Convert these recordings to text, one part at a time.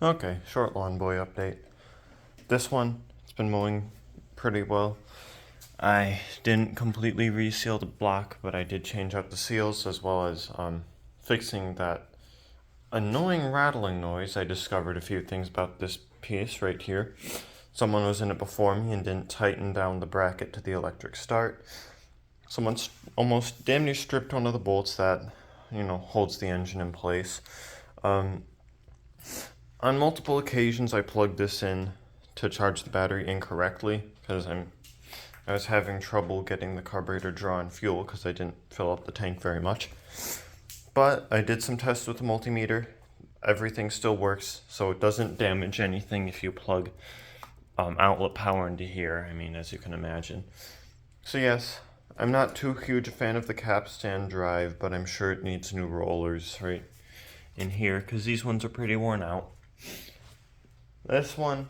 Okay, short lawn boy update. This one, it's been mowing pretty well. I didn't completely reseal the block, but I did change out the seals as well as fixing that annoying rattling noise. I discovered a few things about this piece right here. Someone was in it before me and didn't tighten down the bracket to the electric start. Someone's almost damn near stripped one of the bolts that, holds the engine in place. Um, on multiple occasions, I plugged this in to charge the battery incorrectly because I was having trouble getting the carburetor drawing fuel because I didn't fill up the tank very much. But I did some tests with the multimeter. Everything still works, so it doesn't damage anything if you plug outlet power into here. I mean, as you can imagine. So yes, I'm not too huge a fan of the capstan drive, but I'm sure it needs new rollers right in here because these ones are pretty worn out. This one,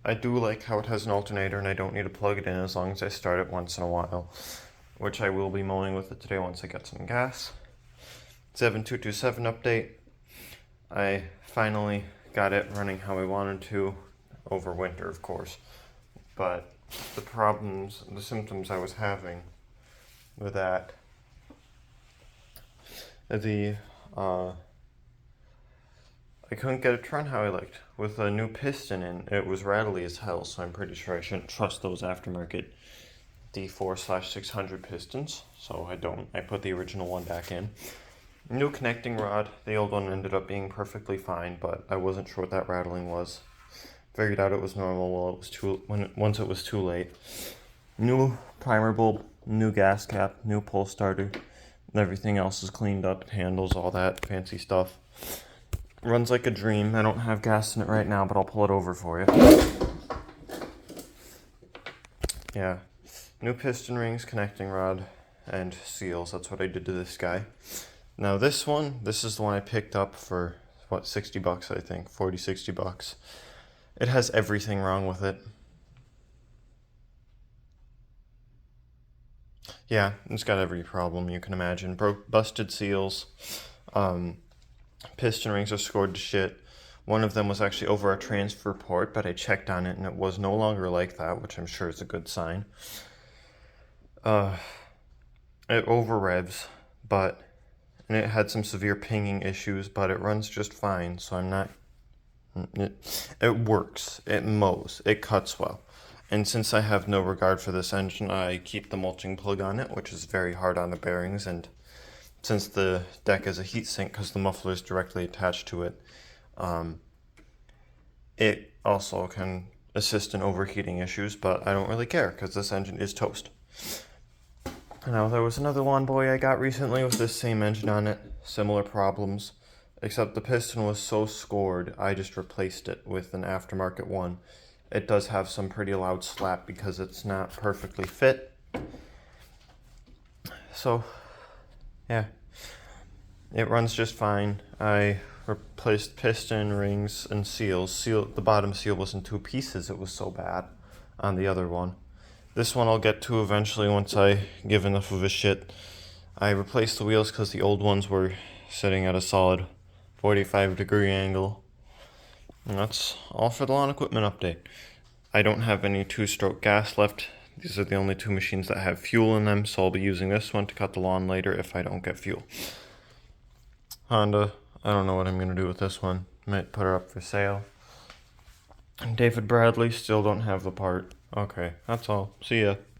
I do like how it has an alternator and I don't need to plug it in as long as I start it once in a while, which I will be mowing with it today once I get some gas. 7227 update. I finally got it running how I wanted to over winter, of course, but the symptoms I was having with that, I couldn't get it to run how I liked. With a new piston in, it was rattly as hell, so I'm pretty sure I shouldn't trust those aftermarket D4/600 pistons, so I don't. I put the original one back in. New connecting rod. The old one ended up being perfectly fine, but I wasn't sure what that rattling was. Figured out it was normal once it was too late. New primer bulb, new gas cap, new pull starter. Everything else is cleaned up, handles, all that fancy stuff. Runs like a dream. I don't have gas in it right now, but I'll pull it over for you. Yeah. New piston rings, connecting rod, and seals. That's what I did to this guy. Now this is the one I picked up for, what, 60 bucks, I think. 40, 60 bucks. It has everything wrong with it. Yeah, it's got every problem you can imagine. Busted seals. Piston rings are scored to shit. One of them was actually over a transfer port, but I checked on it and it was no longer like that, which I'm sure is a good sign. It over revs, and it had some severe pinging issues, but it runs just fine, so I'm not. It works, it mows, it cuts well. And since I have no regard for this engine, I keep the mulching plug on it, which is very hard on the bearings, and since the deck is a heatsink because the muffler is directly attached to it, it also can assist in overheating issues, but I don't really care because this engine is toast. Now, there was another lawn boy I got recently with this same engine on it, similar problems, except the piston was so scored, I just replaced it with an aftermarket one. It does have some pretty loud slap because it's not perfectly fit. So, yeah, it runs just fine. I replaced piston, rings, and seals. The bottom seal was in two pieces, it was so bad on the other one. This one I'll get to eventually once I give enough of a shit. I replaced the wheels because the old ones were sitting at a solid 45-degree angle. And that's all for the lawn equipment update. I don't have any two-stroke gas left. These are the only two machines that have fuel in them, so I'll be using this one to cut the lawn later if I don't get fuel. Honda, I don't know what I'm going to do with this one. Might put her up for sale. David Bradley, still don't have the part. Okay, that's all. See ya.